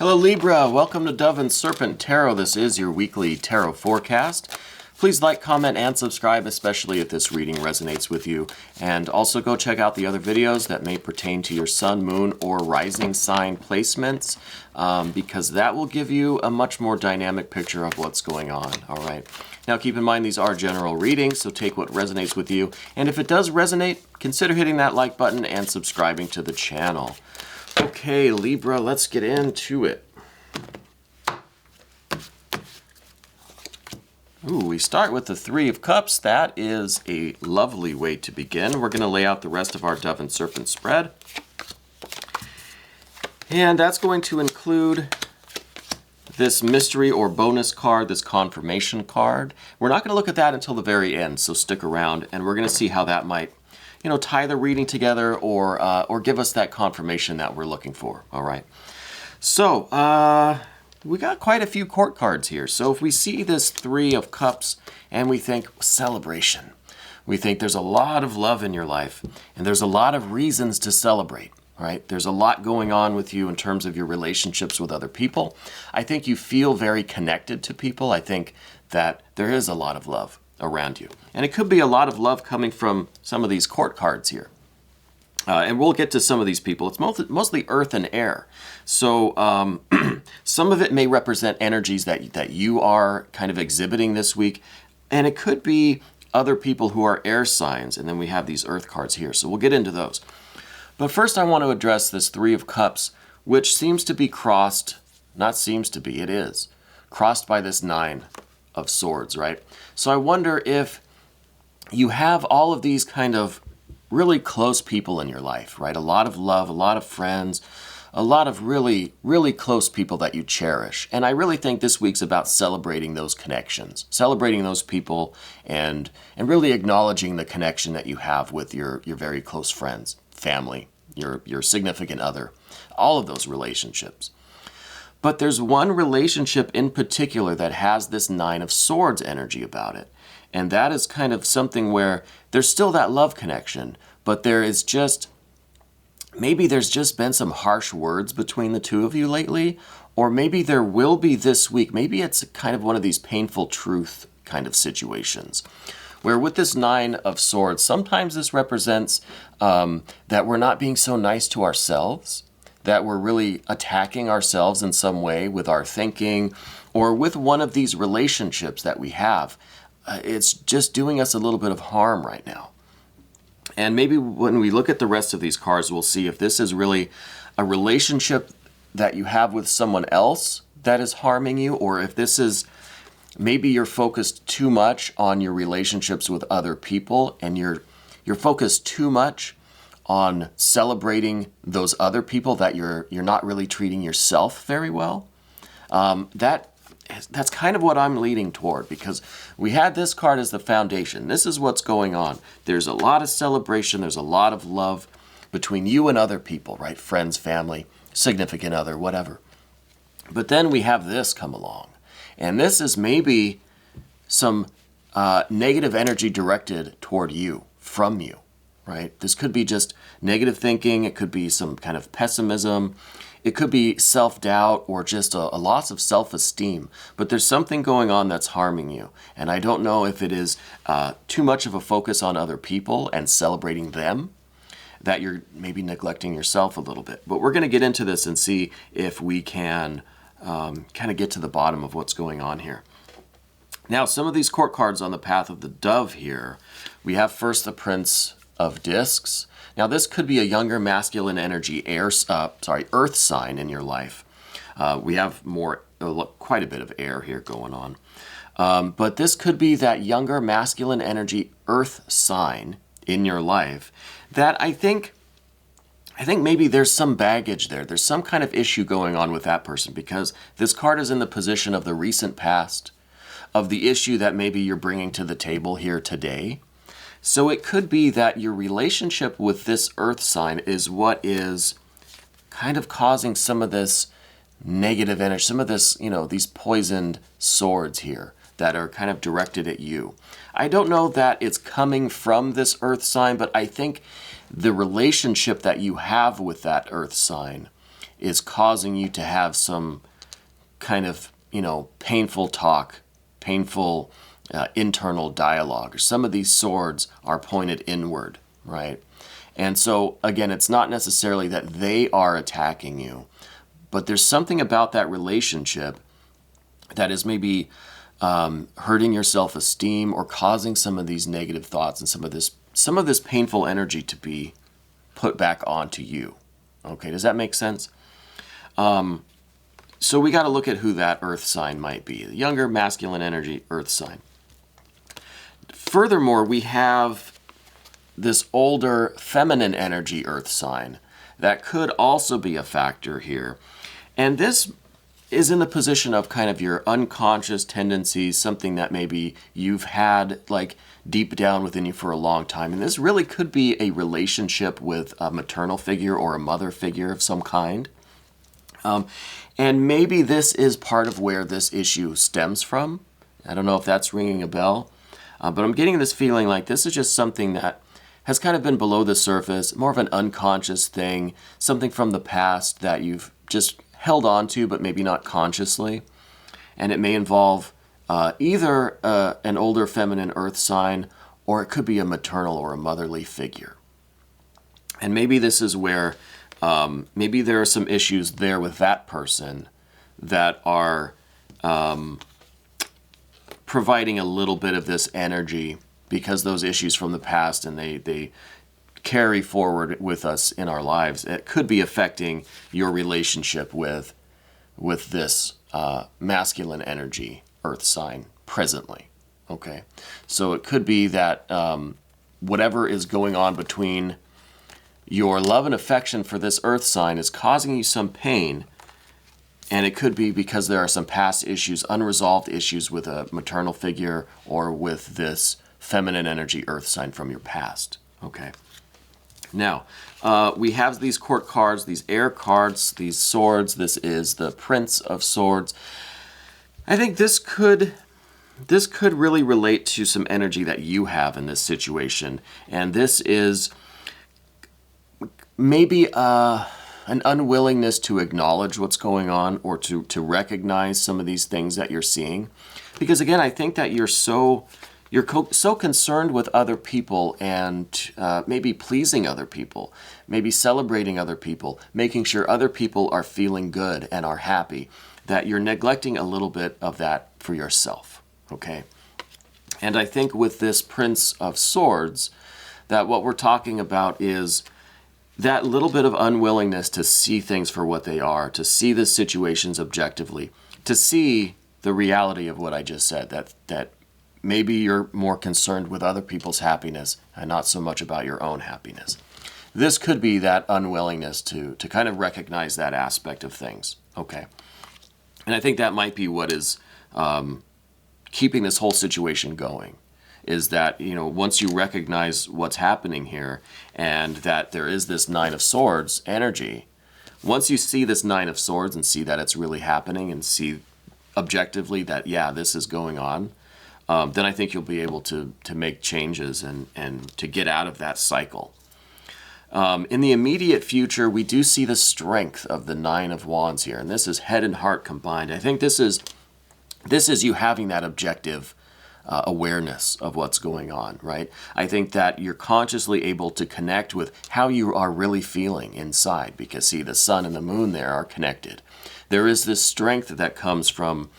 Hello Libra, welcome to Dove and Serpent Tarot. This is your weekly tarot forecast. Please like, comment, and subscribe, especially if this reading resonates with you. And also go check out the other videos that may pertain to your sun, moon, or rising sign placements, because that will give you a much more dynamic picture of what's going on. All right. Now keep in mind these are general readings, so take what resonates with you. And if it does resonate, consider hitting that like button and subscribing to the channel. Okay, Libra, let's get into it. Ooh, we start with the Three of Cups. That is a lovely way to begin. We're going to lay out the rest of our Dove and Serpent spread. And that's going to include this mystery or bonus card, this confirmation card. We're not going to look at that until the very end, so stick around, and we're going to see how that might, tie the reading together or give us that confirmation that we're looking for. All right. So, we got quite a few court cards here. So if we see this Three of Cups and we think celebration, we think there's a lot of love in your life and there's a lot of reasons to celebrate, right? There's a lot going on with you in terms of your relationships with other people. I think you feel very connected to people. I think that there is a lot of love around you. And it could be a lot of love coming from some of these court cards here. And we'll get to some of these people. It's mostly earth and air. So some of it may represent energies that you are kind of exhibiting this week. And it could be other people who are air signs. And then we have these earth cards here. So we'll get into those. But first I want to address this Three of Cups, which seems to be crossed. Not seems to be, it is. Crossed by this Nine of Swords, right? So I wonder if you have all of these kind of really close people in your life, right? A lot of love, a lot of friends, a lot of really, really close people that you cherish. And I really think this week's about celebrating those connections, celebrating those people, and really acknowledging the connection that you have with your very close friends, family, your significant other, all of those relationships. But there's one relationship in particular that has this Nine of Swords energy about it. And that is kind of something where there's still that love connection, but there is just, maybe there's just been some harsh words between the two of you lately, or maybe there will be this week. Maybe it's kind of one of these painful truth kind of situations, where with this Nine of Swords, sometimes this represents that we're not being so nice to ourselves, that we're really attacking ourselves in some way with our thinking, or with one of these relationships that we have. It's just doing us a little bit of harm right now. And maybe when we look at the rest of these cards, we'll see if this is really a relationship that you have with someone else that is harming you, or if this is maybe you're focused too much on your relationships with other people and you're focused too much on celebrating those other people that you're not really treating yourself very well. That's kind of what I'm leading toward, because we had this card as the foundation. This is what's going on. There's a lot of celebration. There's a lot of love between you and other people, right? Friends, family, significant other, whatever. But then we have this come along. And this is maybe some negative energy directed toward you, from you, right? This could be just negative thinking. It could be some kind of pessimism. It could be self-doubt or just a loss of self-esteem. But there's something going on that's harming you. And I don't know if it is too much of a focus on other people and celebrating them, that you're maybe neglecting yourself a little bit. But we're going to get into this and see if we can kind of get to the bottom of what's going on here. Now, some of these court cards on the path of the Dove here, we have first the Prince of Discs. Now, this could be a younger masculine energy earth sign in your life. We have quite a bit of air here going on. But this could be that younger masculine energy earth sign in your life that I think maybe there's some baggage there. There's some kind of issue going on with that person, because this card is in the position of the recent past, of the issue that maybe you're bringing to the table here today. So it could be that your relationship with this earth sign is what is kind of causing some of this negative energy, some of this, these poisoned swords here that are kind of directed at you. I don't know that it's coming from this earth sign, but I think the relationship that you have with that earth sign is causing you to have some kind of, painful talk, painful internal dialogue. Or some of these swords are pointed inward, right? And so, again, it's not necessarily that they are attacking you, but there's something about that relationship that is maybe hurting your self-esteem or causing some of these negative thoughts and some of this painful energy to be put back onto you. Okay, does that make sense? So we got to look at who that earth sign might be. The younger masculine energy earth sign. Furthermore, we have this older feminine energy earth sign that could also be a factor here. And this is in the position of kind of your unconscious tendencies, something that maybe you've had like deep down within you for a long time. And this really could be a relationship with a maternal figure or a mother figure of some kind. And maybe this is part of where this issue stems from. I don't know if that's ringing a bell, but I'm getting this feeling like this is just something that has kind of been below the surface, more of an unconscious thing, something from the past that you've just held on to, but maybe not consciously. And it may involve either an older feminine earth sign, or it could be a maternal or a motherly figure. And maybe this is where maybe there are some issues there with that person that are providing a little bit of this energy because those issues from the past and they carry forward with us in our lives. It could be affecting your relationship with this masculine energy earth sign presently. Okay, so it could be that whatever is going on between your love and affection for this earth sign is causing you some pain, and it could be because there are some past issues, unresolved issues with a maternal figure or with this feminine energy earth sign from your past. Okay. Now, we have these court cards, these air cards, these swords. This is the Prince of Swords. I think this could really relate to some energy that you have in this situation. And this is maybe an unwillingness to acknowledge what's going on or to recognize some of these things that you're seeing. Because again, I think that you're so concerned with other people and maybe pleasing other people, maybe celebrating other people, making sure other people are feeling good and are happy, that you're neglecting a little bit of that for yourself, okay? And I think with this Prince of Swords, that what we're talking about is that little bit of unwillingness to see things for what they are, to see the situations objectively, to see the reality of what I just said, that maybe you're more concerned with other people's happiness and not so much about your own happiness. This could be that unwillingness to kind of recognize that aspect of things, okay? And I think that might be what is keeping this whole situation going, is that, once you recognize what's happening here and that there is this Nine of Swords energy, once you see this Nine of Swords and see that it's really happening and see objectively that, yeah, this is going on, then I think you'll be able to make changes and to get out of that cycle. In the immediate future, we do see the strength of the Nine of Wands here, and this is head and heart combined. I think this is you having that objective awareness of what's going on, right? I think that you're consciously able to connect with how you are really feeling inside, because see, the sun and the moon there are connected. There is this strength that comes from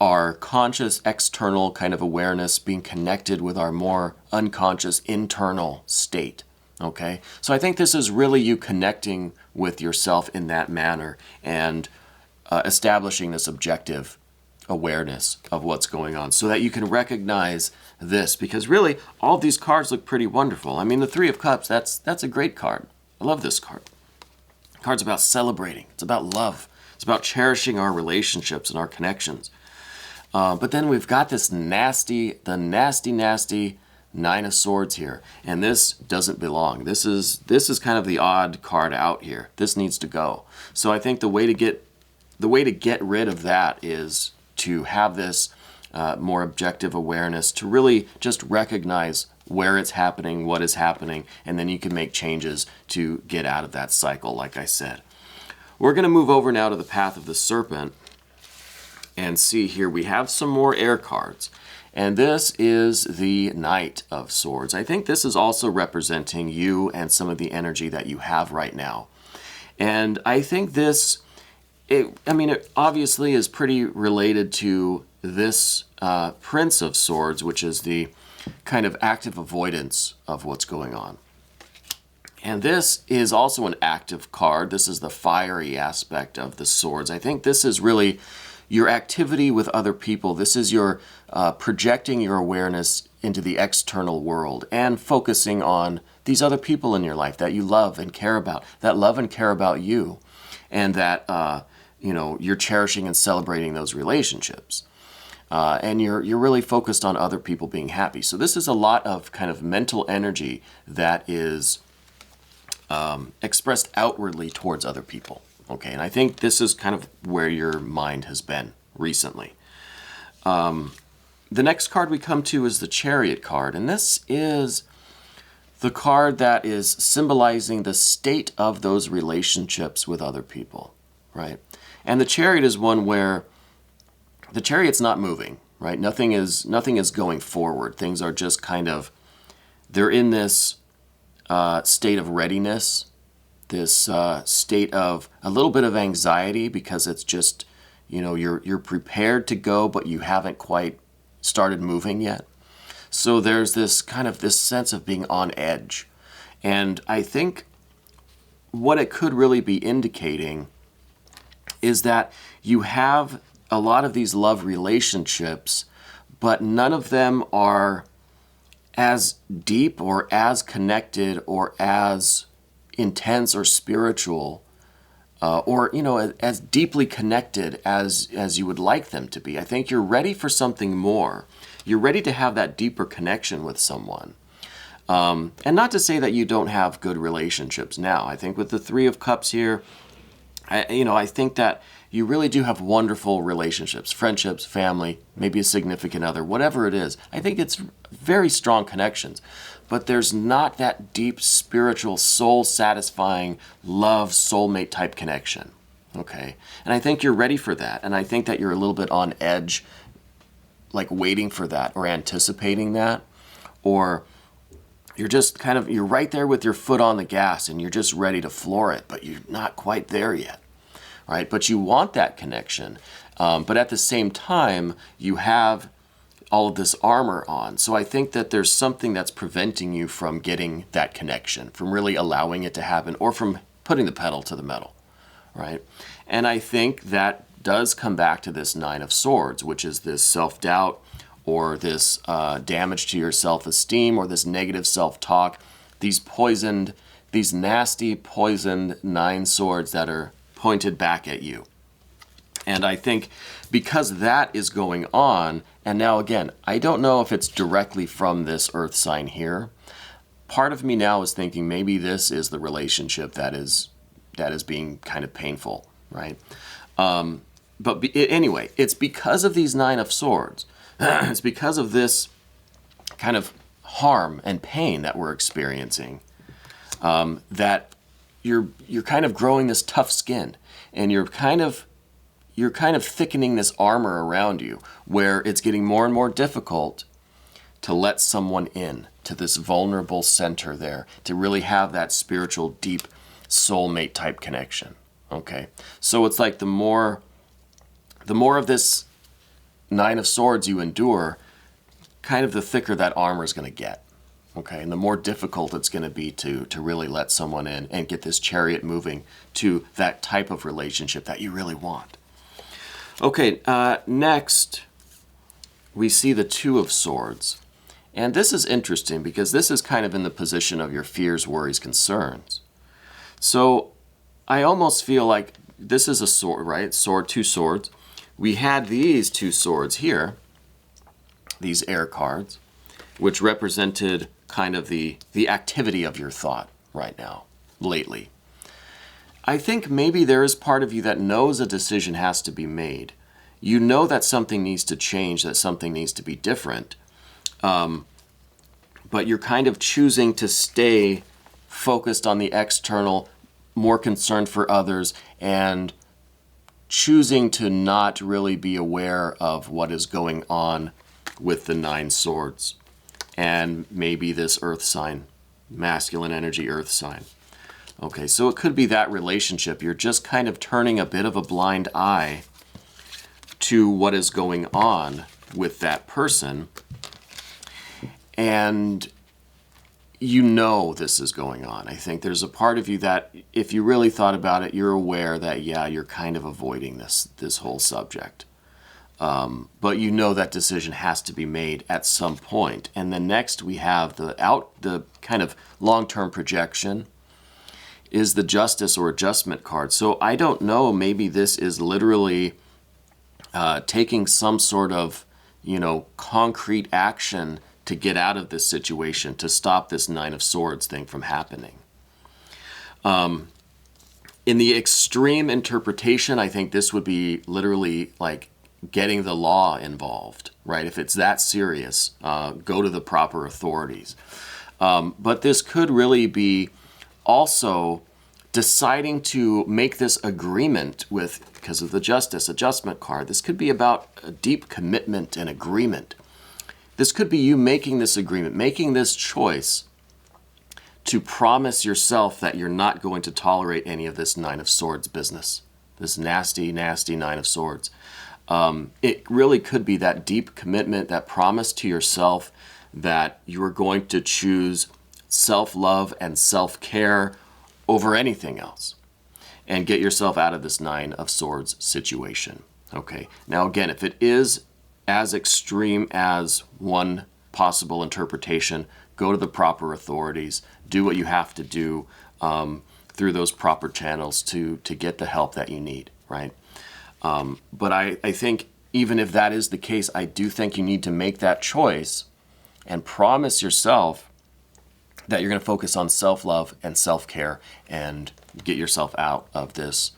our conscious external kind of awareness being connected with our more unconscious internal state, okay? So I think this is really you connecting with yourself in that manner and establishing this objective awareness of what's going on so that you can recognize this, because really all of these cards look pretty wonderful. I mean, the Three of Cups, that's a great card. I love this card. The card's about celebrating. It's about love. It's about cherishing our relationships and our connections. But then we've got this nasty Nine of Swords here, and this doesn't belong. This is kind of the odd card out here. This needs to go. So I think the way to get rid of that is to have this more objective awareness, to really just recognize where it's happening, what is happening, and then you can make changes to get out of that cycle, like I said. We're going to move over now to the path of the Serpent and see here we have some more air cards. And this is the Knight of Swords. I think this is also representing you and some of the energy that you have right now. And I think this, it obviously is pretty related to this Prince of Swords, which is the kind of active avoidance of what's going on. And this is also an active card. This is the fiery aspect of the swords. I think this is really your activity with other people. This is your projecting your awareness into the external world and focusing on these other people in your life that you love and care about, that love and care about you, and that you're cherishing and celebrating those relationships. And you're really focused on other people being happy. So this is a lot of kind of mental energy that is expressed outwardly towards other people. Okay, and I think this is kind of where your mind has been recently. The next card we come to is the Chariot card, and this is the card that is symbolizing the state of those relationships with other people, right? And the Chariot is one where the Chariot's not moving, right? Nothing is going forward. Things are just kind of, they're in this state of readiness, this state of a little bit of anxiety because it's just, you're prepared to go, but you haven't quite started moving yet. So there's this sense of being on edge. And I think what it could really be indicating is that you have a lot of these love relationships, but none of them are as deep or as connected or as intense or spiritual or as deeply connected as you would like them to be. I think you're ready for something more. You're ready to have that deeper connection with someone. And not to say that you don't have good relationships now. I think with the Three of Cups here, I think that you really do have wonderful relationships, friendships, family, maybe a significant other, whatever it is. I think it's very strong connections, but there's not that deep spiritual, soul-satisfying, love, soulmate type connection, okay? And I think you're ready for that, and I think that you're a little bit on edge, like waiting for that or anticipating that, or you're just you're right there with your foot on the gas and you're just ready to floor it, but you're not quite there yet. Right? But you want that connection. But at the same time, you have all of this armor on. So I think that there's something that's preventing you from getting that connection, from really allowing it to happen, or from putting the pedal to the metal. Right? And I think that does come back to this Nine of Swords, which is this self-doubt or this damage to your self-esteem or this negative self-talk, these nasty, poisoned 9 swords that are pointed back at you. And I think because that is going on, and now again, I don't know if it's directly from this earth sign here. Part of me now is thinking maybe this is the relationship that is being kind of painful, right? Anyway, it's because of these 9 of Swords. It's because of this kind of harm and pain that we're experiencing that you're kind of growing this tough skin, and you're kind of thickening this armor around you, where it's getting more and more difficult to let someone in to this vulnerable center there, to really have that spiritual, deep soulmate type connection. Okay, so it's like the more of this 9 of Swords you endure, kind of the thicker that armor is going to get. Okay, and the more difficult it's going to be to really let someone in and get this Chariot moving to that type of relationship that you really want. Okay, next we see the 2 of Swords. And this is interesting because this is kind of in the position of your fears, worries, concerns. So I almost feel like this is a sword, right? Sword, 2 swords. We had these 2 swords here, these air cards, which represented kind of the activity of your thought right now, lately. I think maybe there is part of you that knows a decision has to be made. You know that something needs to change, that something needs to be different. But but you're kind of choosing to stay focused on the external, more concerned for others, and choosing to not really be aware of what is going on with the 9 swords and maybe this earth sign, masculine energy earth sign. Okay, so it could be that relationship. You're just kind of turning a bit of a blind eye to what is going on with that person, and you know this is going on. I think there's a part of you that, if you really thought about it, you're aware that, yeah, you're kind of avoiding this whole subject. But you know that decision has to be made at some point. And then next we have the kind of long-term projection is the Justice or Adjustment card. So I don't know, maybe this is literally taking some sort of, concrete action to get out of this situation, to stop this 9 of Swords thing from happening. In the extreme interpretation, I think this would be literally like getting the law involved, right? If it's that serious, go to the proper authorities. But this could really be also deciding to make this agreement because of the Justice Adjustment card. This could be about a deep commitment and agreement. This could be you making this agreement, making this choice to promise yourself that you're not going to tolerate any of this 9 of Swords business, this nasty, nasty 9 of Swords. It really could be that deep commitment, that promise to yourself that you are going to choose self-love and self-care over anything else and get yourself out of this 9 of Swords situation. Okay, now again, if it is as extreme as one possible interpretation, go to the proper authorities, do what you have to do through those proper channels to get the help that you need, right? But I think even if that is the case, I do think you need to make that choice and promise yourself that you're going to focus on self-love and self-care and get yourself out of this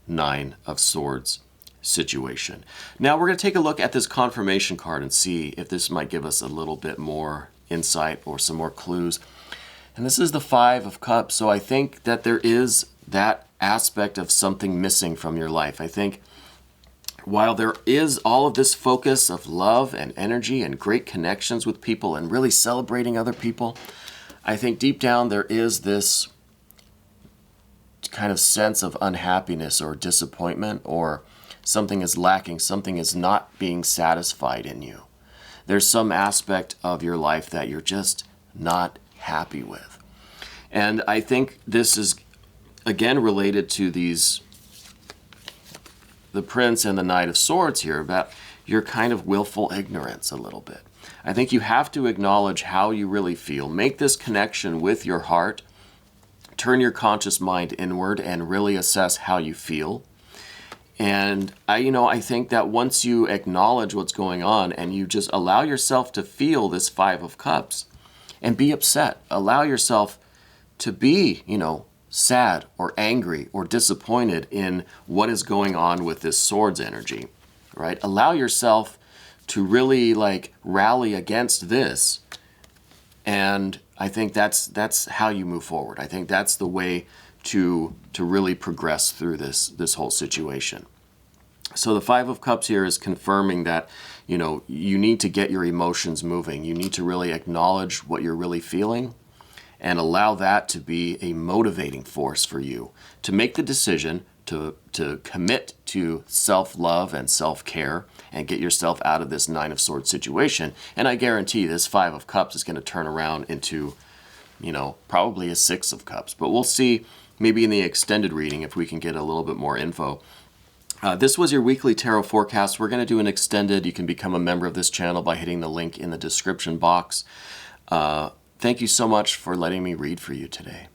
9 of Swords situation. Now we're going to take a look at this confirmation card and see if this might give us a little bit more insight or some more clues. And this is the 5 of Cups, so I think that there is that aspect of something missing from your life. I think while there is all of this focus of love and energy and great connections with people and really celebrating other people, I think deep down there is this kind of sense of unhappiness or disappointment, or something is lacking, something is not being satisfied in you. There's some aspect of your life that you're just not happy with. And I think this is, again, related to the Prince and the Knight of Swords here, about your kind of willful ignorance a little bit. I think you have to acknowledge how you really feel. Make this connection with your heart. Turn your conscious mind inward and really assess how you feel. And I think that once you acknowledge what's going on and you just allow yourself to feel this 5 of Cups and be upset, allow yourself to be, sad or angry or disappointed in what is going on with this Swords energy, right? Allow yourself to really rally against this. And I think that's how you move forward. I think that's the way to really progress through this whole situation. So the 5 of Cups here is confirming that, you need to get your emotions moving. You need to really acknowledge what you're really feeling and allow that to be a motivating force for you to make the decision to commit to self-love and self-care and get yourself out of this 9 of Swords situation. And I guarantee this 5 of Cups is going to turn around into, probably a 6 of Cups. But we'll see maybe in the extended reading if we can get a little bit more info. This was your weekly tarot forecast. We're going to do an extended. You can become a member of this channel by hitting the link in the description box. Thank you so much for letting me read for you today.